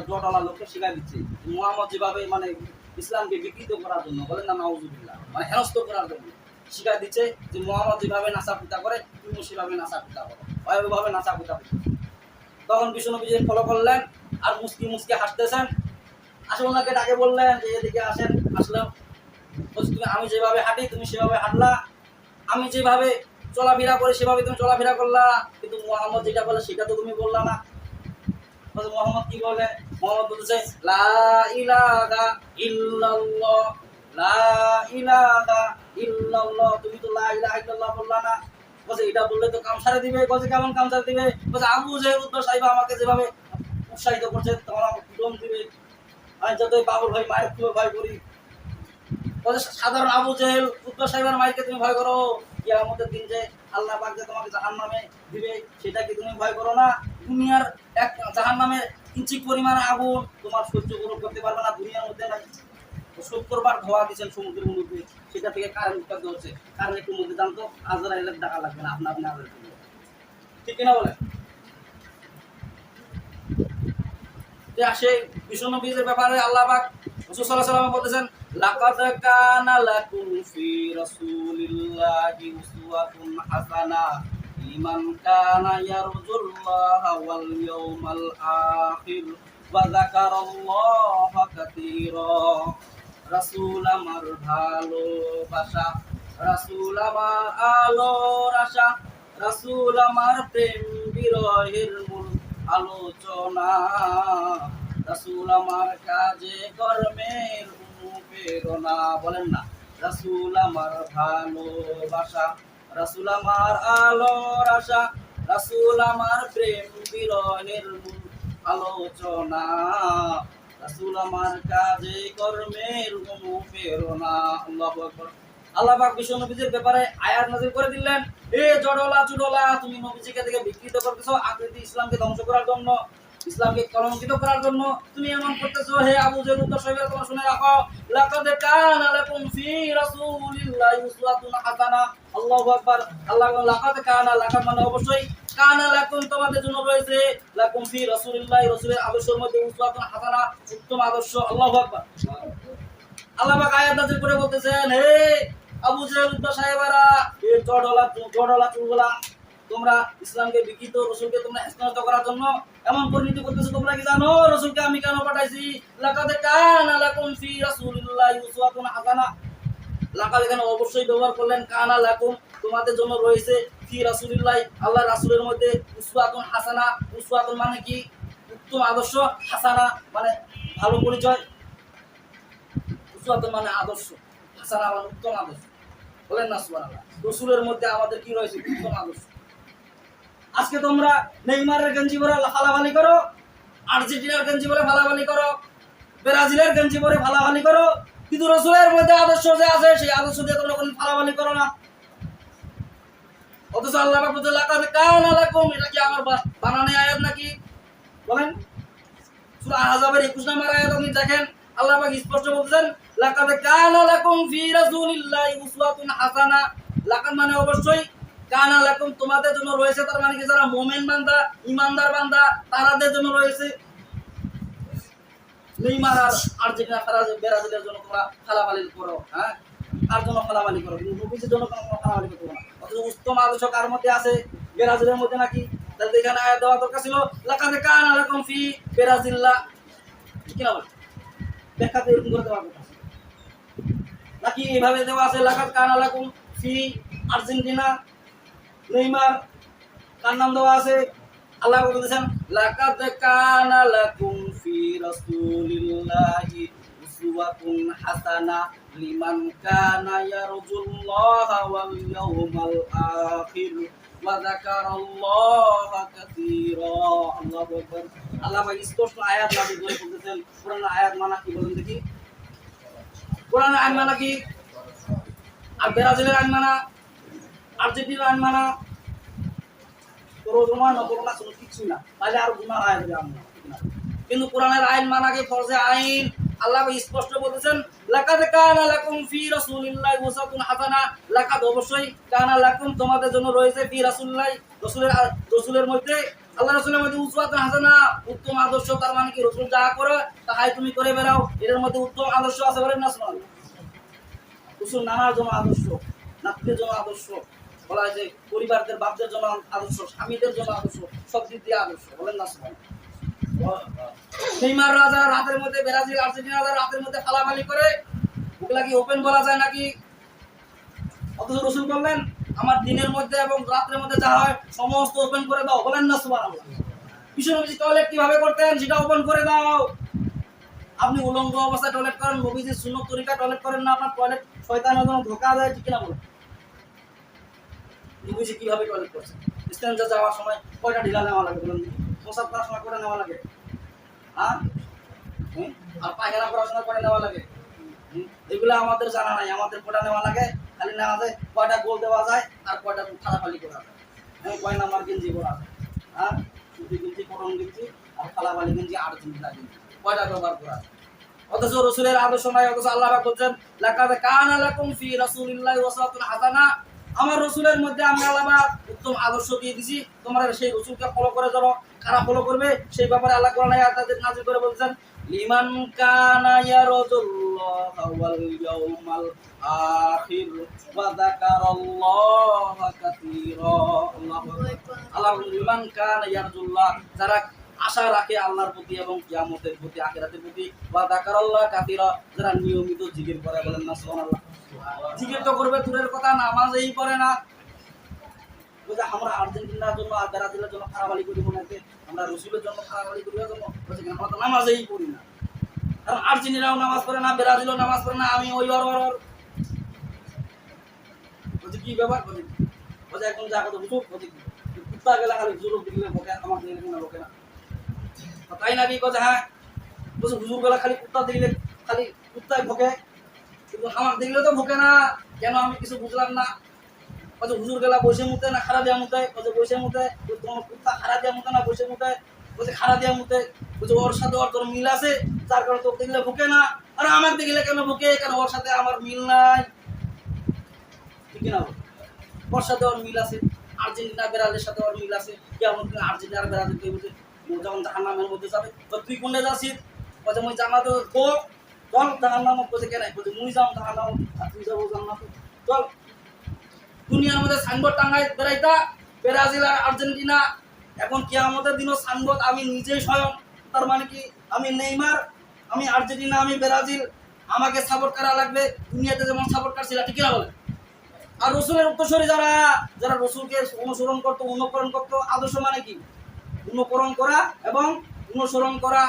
জটলা লোককে শিখাই দিচ্ছে মুহাম্মদ যেভাবে মানে ইসলামকে বিকৃত করার জন্য, বলেন না নাউজুবিল্লাহ, মানে হেনস্থ করার জন্য শিখাই দিচ্ছে যে মুহাম্মদ যেভাবে নাসা পিতা করে তুমি সেভাবে নাসা পিতা করো, ওইভাবে নাসা পিতা করো। তখন বিষ্ণুনবী ফলো করলেন আর মুস্কি মুস্কি হাসতেছেন। আসলে ওনাকে ডাকে বললেন যে এদিকে আসেন। আসলে বলছি তুমি আমি যেভাবে হাঁটি তুমি সেভাবে হাঁটলা, আমি যেভাবে চলাফেরা করি সেভাবে তুমি চলাফেরা করলা, কিন্তু মুহাম্মদ যেটা বলে সেটা তো তুমি বললা না। মুহাম্মদ কি বলে? মুহাম্মদ বলছে লা ইলাহা ইল্লাল্লাহ, লা ইলাহা ইল্লাল্লাহ, তুমি তো লা ইলাহা ইল্লাল্লাহ বললা না। বলছে এটা বললে তো কাম সারে দিবে। বলছে কেমন কাম সারে দিবে? বলছে আবু জেহেল উদ্দর সাহেব আমাকে যেভাবে উৎসাহিত করছে তখন আমাকে দম দিবে, আমি যতই পাগল হই মায়ের খুবই ভয় করি। বলছে সাধারণ আবু জেহেল উদ্দর সাহেবের মাইকে তুমি ভয় করো, কিয়ামতের দিন যে আল্লাহ পাক যে তোমাকে জাহান্নামে দিবে সেটা কি তুমি ভয় করো না? দুনিয়ার এক জাহান্নামের ইঞ্চি পরিমাণ আগুন তোমার সহ্য করতে পারবে না দুনিয়ার মধ্যে নাই। 70 বার ধোয়া দিয়েছেন সমুদ্রের মধ্যে, সেটা থেকে কারেন্ট উৎপাদন হচ্ছে। কারণ একটু মধ্যে জানতো আজরাইলের টাকা লাগবে না, আপনি আজরাইল ঠিক কিনা বলেন? যে আসে বিশ্বনবীর ব্যাপারে আল্লাহ পাক রাসূল সাল্লাল্লাহু আলাইহি ওয়াসাল্লাম বলতেছেন লাকাদ কানা লাকুম ফি রাসূলিল্লাহি উসওয়াতুন হাসানাহ লিমান কানা ইয়ারজুল্লাহা ওয়াল ইয়াউমাল আখির ওয়া যাকারাল্লাহা কাসীরা। রাসূল আমার ভালোবাসা, রাসূল আমার আলোর আশা, রাসূল আমার প্রেম বিরহের মূল আলোচনা, রাসূল আমার কাজে কর্মের অনুপ্রেরণা। বলেন না রাসূল আমার ভালোবাসা, রাসূল আমার আলোর আশা, রাসূল আমার প্রেম বিরহের মূল আলোচনা, রাসূল আমার কাজে কর্মের অনুপ্রেরণা। আল্লাহু আকবার। আল্লাহ পাক বিশ্ব নবীজির ব্যাপারে আয়াত নাযিল করে দিলেন, এ জড়লা চুড়লা তুমি নবীজিকে থেকে বিকৃত করতেছো, আকৃতি ইসলামকে ধ্বংস করার জন্য, ইসলামকে কলঙ্কিত করার জন্য তুমি এমন করতেছো। হে আবু জেহেল উদ্দর সাহেব তোমরা শুনে রাখো, লাকাদ কানা লাকুম ফি রাসূলিল্লাহি উসওয়াতুন হাসানাহ। আল্লাহু আকবার। আল্লাহ লাকাদ কানা, লাকাদ মানে অবশ্যই, কানা লাকুম তোমাদের জন্য রয়েছে, লাকুম ফি রাসূলিল্লাহি রাসূলের আদর্শের মধ্যে উসওয়াতুন হাসানাহ উত্তম আদর্শ। আল্লাহু আকবার। আল্লাহ পাক আয়াত নাযিল করে বলতেছেন, হে আবু জেহেল উদ্দর সাহেবেরা, এ জড়লা চুলগুলা তোমরা ইসলামকে বিকৃত, রাসূলকে তোমরা হেনস্থ করার জন্য এমন পরিণতি করতেছো। তোমরা কি জানো রাসূলকে আমি কেন পাঠাইছি? লাকাদ কানা লাকুম ফি রাসূলিল্লাহি উসওয়াতুন হাসানাহ। লাকাদ এখানে অবশ্যই ব্যবহার করলেন, কানা লাকুম তোমাদের জন্য রয়েছে, ফি রাসূলিল্লাহি আল্লাহ রাসূলের মধ্যে, উসওয়াতুন হাসানাহ, উসওয়াতুন মানে কি? উত্তম আদর্শ, হাসানাহ মানে ভালো পরিচয়, উসওয়াতুন মানে আদর্শ, হাসানাহ মানে উত্তম আদর্শ। বলেন না সুবহানাল্লাহ। রাসূলের মধ্যে আমাদের কি রয়েছে? উত্তম আদর্শ। আজকে তোমরা নেইমারের গেঞ্জি পরে ফালাফালি করো, আর্জেন্টিনার গেঞ্জি পরে ফালাফালি করো, ব্রাজিলের গেঞ্জি পরে ফালাফালি করো, কিন্তু রাসূলের মধ্যে আদর্শ যে আছে সেই আদর্শ দিয়ে তোমরা কোনো ফালাফালি করো না। অথচ আল্লাহ পাক বলেন লাকাদ কানা লাকুম, এটা কি আমার বানানো আয়াত নাকি? বলেন। সূরা আহজাবের 21 নম্বর আয়াত আপনি দেখেন, আল্লাহ পাক স্পষ্ট বলছেন লাকাদ কানা লাকুম ফি রাসূলিল্লাহি উসওয়াতুন হাসানাহ। লাকাদ মানে অবশ্যই, কানা লাকুম তোমাদের জন্য রয়েছে, তার মানে কি যারা মুমিন বান্দা, ঈমানদার বান্দা তাদের জন্য রয়েছে। নেইমার আর আর্জেন্টিনা ব্রাজিলের জন্য তোমরা ফালাফালি করো, হ্যাঁ তার জন্য ফালাফালি করো, কিন্তু নবীজির জন্য কোনো ফালাফালি করতে না। অথচ উত্তম আদর্শ কার মধ্যে আছে? ব্রাজিলের মধ্যে নাকি? তাহলে এখানে আয়াত দেওয়া দরকার ছিল লাকাদ কানা লাকুম ফি ব্রাজিল্লাহ, কি না? ব্যাখ্যাতে এরকম করে দেওয়া দরকার নাকি এইভাবে দেওয়া আছে লাকাদ কানা লাকুম ফি আর্জেন্টিনা, নেইমার কার নাম দেওয়া আছে? আল্লাহ বলতেছেন লাকাদ কানা লাকুম ফি রাসূলিল্লাহি উসওয়াতুন হাসানাহ লিমান কানা ইয়ারজুল্লাহা ওয়াল ইয়াউমাল আখির ওয়া যাকারাল্লাহা কাসীরা। আল্লাহু আকবার। আল্লাহ পাক স্পষ্ট আয়াত নাযিল করে বলতেছেন, কোরআনের আয়াত মানা কি বলেন দেখি? কোরআনের আয়াত মানা কি? আর ব্রাজিলের আয়াত মানা, আর্জেন্টিনার আয়াত মানা, করোনা কোনো কিছু না, তাহলে আর গুনাহ আয়াত আমরা। কিন্তু কোরআনের আইন মানাকে ফরজে আইন, আল্লাহ স্পষ্ট বলেছেন লাকাদ কানা লাকুম ফি রাসূলিল্লাহি উসওয়াতুন হাসানাহ, লাকাদ অবশ্যই কানা লাকুম তোমাদের জন্য রয়েছে ফি রাসূলিল্লাহি রাসূলের মধ্যে আল্লাহ রাসূলের মধ্যে উসওয়াতুন হাসানাহ উত্তম আদর্শ। তার মানে কি রাসূল যা করে তাই তুমি করে বেরাও, এর মধ্যে উত্তম আদর্শ আছে, বলেন না সুবহানাল্লাহ। রাসূল নানার জন্য আদর্শ, নাতিদের জন্য আদর্শ, বলা হয় যে পরিবারদের বাপদের জন্য আদর্শ, স্বামীদের জন্য আদর্শ, সব দিক দিয়ে আদর্শ, বলেন না সুবহানাল্লাহ। নেইমার রাজা রাতের মধ্যে ব্রাজিল আর্জেন্টিনা রাতের মধ্যে ফালাফালি করে, ওগুলা কি ওপেন বলা যায় নাকি? অথচ রাসূল বললেন আমার দিনের মধ্যে এবং রাতের মধ্যে যা হয় সমস্ত ওপেন করে দাও, বলেন না সুবহানাল্লাহ। বিশ্বনবী টয়লেট কিভাবে করতেন সেটা ওপেন করে দাও। আপনি উলঙ্গ অবস্থায় টয়লেট করেন, নবীজির সুন্নত তরিকা টয়লেট করেন না, আপনার টয়লেট শয়তানের জন্য ধোঁকা দেয়, ঠিক না বলেন? নবীজি কিভাবে টয়লেট করছেন? ইস্তেঞ্জা যাওয়ার সময় কয়টা ঢিলা নেওয়া লাগে বলেন? প্রসাব করার সময় কয়টা নেওয়া লাগে? আর পায়খানা করার সময় কয়টা নেওয়া লাগে? এগুলো আমাদের জানা নাই, আমাদের কয়টা নেওয়া লাগে খালি নেওয়া যায় কয়টা গোল দেওয়া যায় আর কয়টা ফালাফালি করা যায়, কয় নাম্বার গেঞ্জি করা যায়, সুতি গেঞ্জি, করম গেঞ্জি আর ফালাফালি গেঞ্জি, আর্জেন্টিনা গেঞ্জি, কয়টা ব্যবহার করা যায়। অথচ রাসূলের আদর্শ নাই, অথচ আল্লাহ পাক বলেন লাকাদ কানা লাকুম ফি রাসূলিল্লাহি উসওয়াতুন হাসানাহ, আমার রাসূলের মধ্যে আমি আল্লাহ পাক উত্তম আদর্শ দিয়ে দিয়েছি, তোমরা সেই রাসূলকে ফলো করে যাও। কারা ফলো করবে সেই ব্যাপারে আল্লাহ কোরআনে আয়াত নাযিল করে বলেছেন লিমান কানা ইয়ারজুল্লাহা ওয়াল ইয়াউমাল আখির ওয়া যাকারাল্লাহা কাসীরা। আল্লাহ লিমান কানা ইয়ারজুল্লাহ, যারা আশা রাখে আল্লাহর প্রতি এবং কিয়ামতের প্রতি, আখিরাতের প্রতি, ওয়া যাকারাল্লাহা কাসীরা, যারা নিয়মিত জিকির করে, বলেন না সুবহানাল্লাহ। জিকির তো করবে দূরের কথা, নামাজই পড়ে না। বুঝা আমরা আর্জেন্টিনার জন্য আর ব্রাজিলের জন্য খারাপি করি মনে হচ্ছে, আমরা রাসূলের জন্য খারাপি করি জন্য বলছে কি আমরা তো নামাজই পড়ি না। কারণ আর্জেন্টিনাও নামাজ পড়ে না, ব্রাজিলও নামাজ পড়ে না, আমি ওই ওর বলছে কি ব্যাপার বলি, বলছে এখন যা কথা বুঝুক, বলছে কুত্তা গেলা খালি জুলুক দিলে বকে, আমার দিলে কিনা বকে না, তাই নাকি? বলছে হ্যাঁ, বলছে হুজুর গেলা খালি কুত্তা দিলে খালি কুত্তায় ভোকে, কিন্তু আমার দেখলে তো ভোকে না, কেন আমি কিছু বুঝলাম না। বলছে হুজুর গেলা বসে মুতে না খাড়া দেওয়া মুতে, বলছে বসে মুতে, তোমার কুত্তা খাড়া দেওয়া মুতে না বসে মুতে, বলছে খাড়া দেওয়া মুতে, বলছে ওর সাথে ওর তোর মিল আছে যার কারণে তোর দেখলে ভোকে না, আর আমার দেখলে কেন ভোকে, কেন ওর সাথে আমার মিল নাই, ঠিক না? ওর সাথে ওর মিল আছে, আর্জেন্টিনা ব্রাজিলের সাথে ওর মিল আছে, কেমন আর্জেন্টিনা ব্রাজিল কে বলছে যখন জাহান্নামের মধ্যে যাবে তো তুই কোনে যাচ্ছিস, বলছে মুই জান্নাতে তো চল জাহান্নামে, বলছে কেন, বলছে মুই যাম জাহান্নামে আর তুই যাবো জান্নাতে, চল। দুনিয়ার মধ্যে সাইনবোর্ড টাঙ্গাই বেড়াইতা ব্রাজিল আর আর্জেন্টিনা, এখন কিয়ামতের দিনও সাইনবোর্ড আমি নিজেই স্বয়ং, তার মানে কি আমি নেইমার, আমি আর্জেন্টিনা, আমি ব্রাজিল, আমাকে সাপোর্ট করা লাগবে, দুনিয়াতে যেমন সাপোর্ট করছিল, ঠিক না বলে? আর রাসূলের উত্তরসূরি যারা যারা রাসূলকে অনুসরণ করতো, অনুকরণ করতো, আদর্শ মানে কি অনুকরণ করা এবং অনুসরণ করা।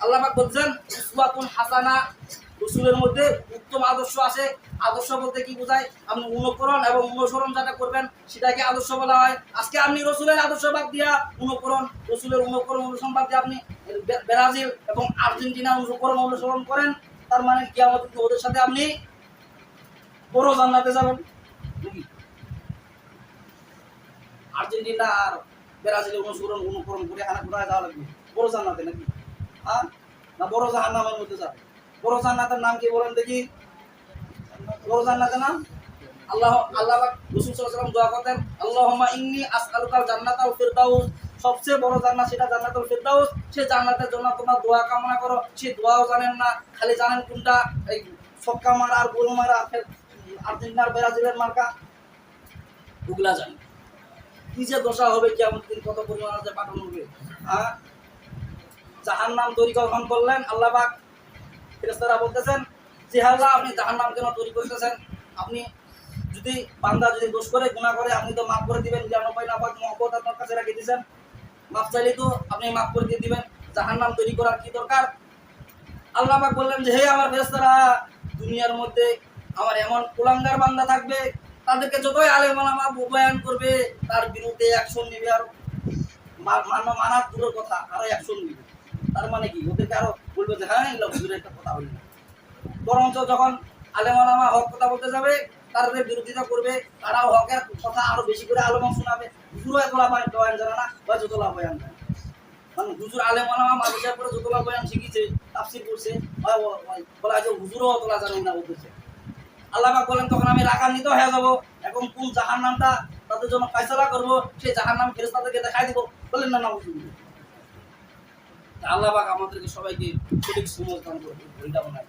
আল্লাহ পাক বলছেন উসওয়াতুন হাসানাহ, রাসূলের মধ্যে উত্তম আদর্শ আছে। আদর্শ বলতে কি বোঝায়? আপনি অনুকরণ এবং অনুসরণ যেটা করবেন সেটাকে আদর্শ বলা হয়। আজকে আপনি রাসূলের আদর্শ বাদ দিয়া অনুকরণ, রাসূলের অনুকরণ অনুসরণ বাদ দিয়ে আপনি ব্রাজিল এবং আর্জেন্টিনা অনুকরণ অনুসরণ করেন, তার মানে কিয়ামতে ওদের সাথে আপনি বড় জান্নাতে যাবেন নাকি? আর্জেন্টিনা আর ব্রাজিলের অনুকরণ করে এখানে ঘুরে যাওয়া লাগবে বড় জান্নাতে নাকি? হ্যাঁ, না বড় জাহান্নামের মধ্যে যাবে? বড় জান্নাতের নাম কি বলেন দেখি? বড় জান্নাতের নাম আল্লাহ রাসূল সাল্লাল্লাহু আলাইহি ওয়াসাল্লাম দোয়া করতেন আল্লাহুম্মা ইন্নী আসআলুকাল জান্নাতাল ফিরদাউস, সবচেয়ে বড় জান্নাত সেটা জান্নাতুল ফিরদাউস, সেই জান্নাতের জন্য তোমরা দোয়া কামনা করো। সেই দোয়াও জানেন না, খালি জানেন কোনটা এই ছক্কা মারা আর গোল মারা আর্জেন্টিনার ব্রাজিলের মার্কা, ওগুলা জানেন। কি যে দশা হবে কিয়ামত দিন, কত পরিমাণ আছে পাঠানো হবে। হ্যাঁ, জাহান্নাম তৈরি কখন করলেন আল্লাহ পাক? ফেরেশতারা বলতেছেন যে আল্লাহ আপনি জাহান্নাম কেন তৈরি করতেছেন? আপনি যদি বান্দা যদি দোষ করে গুনাহ করে আপনি তো মাফ করে দিবেন, 99 মহব্বত আপনার কাছে রেখে দিয়েছেন, মাফ চাইলে তো আপনি মাফ করে দিয়ে দিবেন, জাহান্নাম তৈরি করার কি দরকার? আল্লাহ পাক বললেন যে হে আমার ফেরেশতারা, দুনিয়ার মধ্যে আমার এমন কুলাঙ্গার বান্দা থাকবে, তাদেরকে যতই আলেম ওলামা বয়ান করবে তার বিরুদ্ধে অ্যাকশন নেবে, আর মানার দূরের কথা আরো অ্যাকশন নেবে। তার মানে কি ওদেরকে আরো বলবে যে হ্যাঁ এগুলো হুজুরের একটা কথা বলি না, বরঞ্চ যখন আলেম ওলামা হক কথা বলতে যাবে তাদের বিরোধিতা করবে, তারাও হকের কথা আরো বেশি করে আলোচনা শোনাবে। হুজুরও এতলা বয়ান জানে না, বা যতলা বয়ান জানে, মানে হুজুর আলেম ওলামা মাদ্রাসার পরে যতলা বয়ান শিখিছে তাফসীর করছে বলা যে হুজুরও অতলা জানেন না বলতেছে। আল্লাহ পাক বলেন তখন আমি রাগান্বিত হয়ে যাব, এখন কোন জাহান্নামটা তাদের জন্য ফয়সালা করব, সেই জাহান্নাম ফেরেশতাদেরকে দেখাই দিব। বলেন না নাউজুবিল্লাহ। আল্লাহ পাক আমাদেরকে সবাইকে সঠিক সময় দান করবে, এটা মনে হয়।